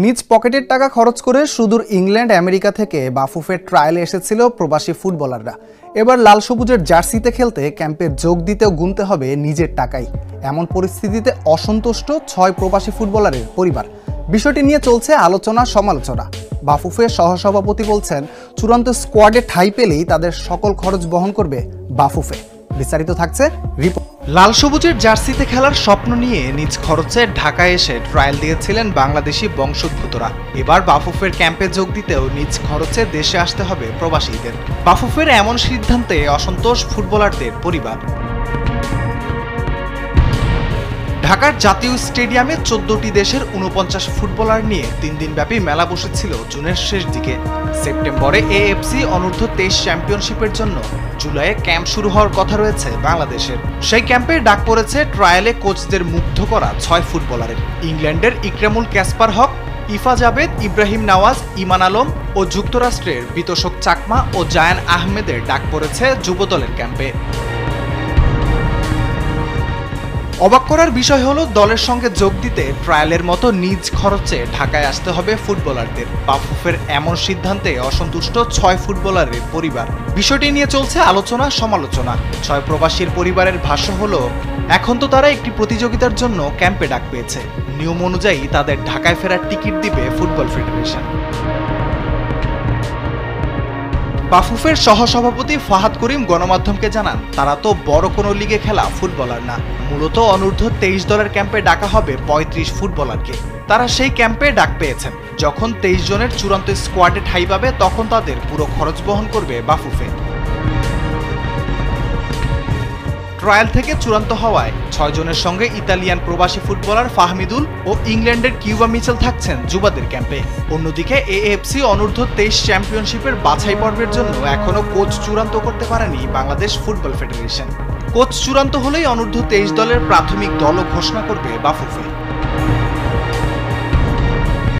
নিজ পকেটের টাকা খরচ করে সুদূর ইংল্যান্ড আমেরিকা থেকে বাফুফের ট্রায়ালে এসেছিল প্রবাসী ফুটবলাররা। এবার লাল সবুজের জার্সিতে খেলতে ক্যাম্পে যোগ দিতেও গুনতে হবে নিজের টাকাই। এমন পরিস্থিতিতে অসন্তুষ্ট 6 প্রবাসী ফুটবলারের পরিবার। বিষয়টি নিয়ে চলছে আলোচনা সমালোচনা। বাফুফের সহসভাপতি বলছেন, চূড়ান্ত স্কোয়াডে ঠাঁই পেলেই তাদের সকল খরচ বহন করবে বাফুফে। বিস্তারিত থাকছে রিপোর্ট। লাল সবুজের জার্সিতে খেলার স্বপ্ন নিয়ে নিজ খরচে ঢাকায় এসে ট্রায়াল দিয়েছিলেন বাংলাদেশি বংশোদ্ভূতরা। এবার বাফুফের ক্যাম্পে যোগ দিতেও নিজ খরচে দেশে আসতে হবে প্রবাসীদের। বাফুফের এমন সিদ্ধান্তে অসন্তোষ ফুটবলারদের পরিবার। ঢাকার জাতীয় স্টেডিয়ামে 14টি দেশের 49 ফুটবলার নিয়ে 3 দিনব্যাপী মেলা বসেছিল জুনের শেষ দিকে। সেপ্টেম্বরে এএফসি অনূর্ধ্ব 23 চ্যাম্পিয়নশিপের জন্য জুলাইয়ে ক্যাম্প শুরু হওয়ার কথা রয়েছে বাংলাদেশের। সেই ক্যাম্পে ডাক পড়েছে ট্রায়ালে কোচদের মুগ্ধ করা 6 ফুটবলারের। ইংল্যান্ডের ইকরামুল ক্যাসপার হক, ইফা জাবেদ, ইব্রাহিম নওয়াজ, ইমান আলম ও যুক্তরাষ্ট্রের বিতোষক চাকমা ও জায়ান আহমেদের ডাক পড়েছে যুবদলের ক্যাম্পে। অবাক করার বিষয় হলো, দলের সঙ্গে যোগ দিতে ট্রায়ালের মতো নিজ খরচে ঢাকায় আসতে হবে ফুটবলারদের। বাফুফের এমন সিদ্ধান্তে অসন্তুষ্ট 6 ফুটবলারের পরিবার। বিষয়টি নিয়ে চলছে আলোচনা সমালোচনা। 6 প্রবাসীর পরিবারের ভাষ্য হলো, এখন তো তারা একটি প্রতিযোগিতার জন্য ক্যাম্পে ডাক পেয়েছে। নিয়ম অনুযায়ী তাদের ঢাকায় ফেরার টিকিট দিবে ফুটবল ফেডারেশন। বাফুফের সহসভাপতি ফাহাদ করিম গণমাধ্যমকে জানান, তারা তো বড় কোনো লিগে খেলা ফুটবলার না। মূলত অনূর্ধ্ব 23 দলের ক্যাম্পে ডাকা হবে 35 ফুটবলারকে। তারা সেই ক্যাম্পে ডাক পেয়েছেন। যখন 23 জনের চূড়ান্ত স্কোয়াডে ঠাঁই পাবে, তখন তাদের পুরো খরচ বহন করবে বাফুফে। ট্রায়াল থেকে চূড়ান্ত হওয়ায় 6 জনের সঙ্গে ইতালিয়ান প্রবাসী ফুটবলার ফাহমিদুল ও ইংল্যান্ডের কিউবা মিচেল থাকছেন যুবাদের ক্যাম্পে। অন্যদিকে এএফসি অনূর্ধ্ব 23 চ্যাম্পিয়নশিপের বাছাই পর্বের জন্য এখনও কোচ চূড়ান্ত করতে পারেনি বাংলাদেশ ফুটবল ফেডারেশন। কোচ চূড়ান্ত হলেই অনূর্ধ্ব 23 দলের প্রাথমিক দলও ঘোষণা করবে বাফুফে।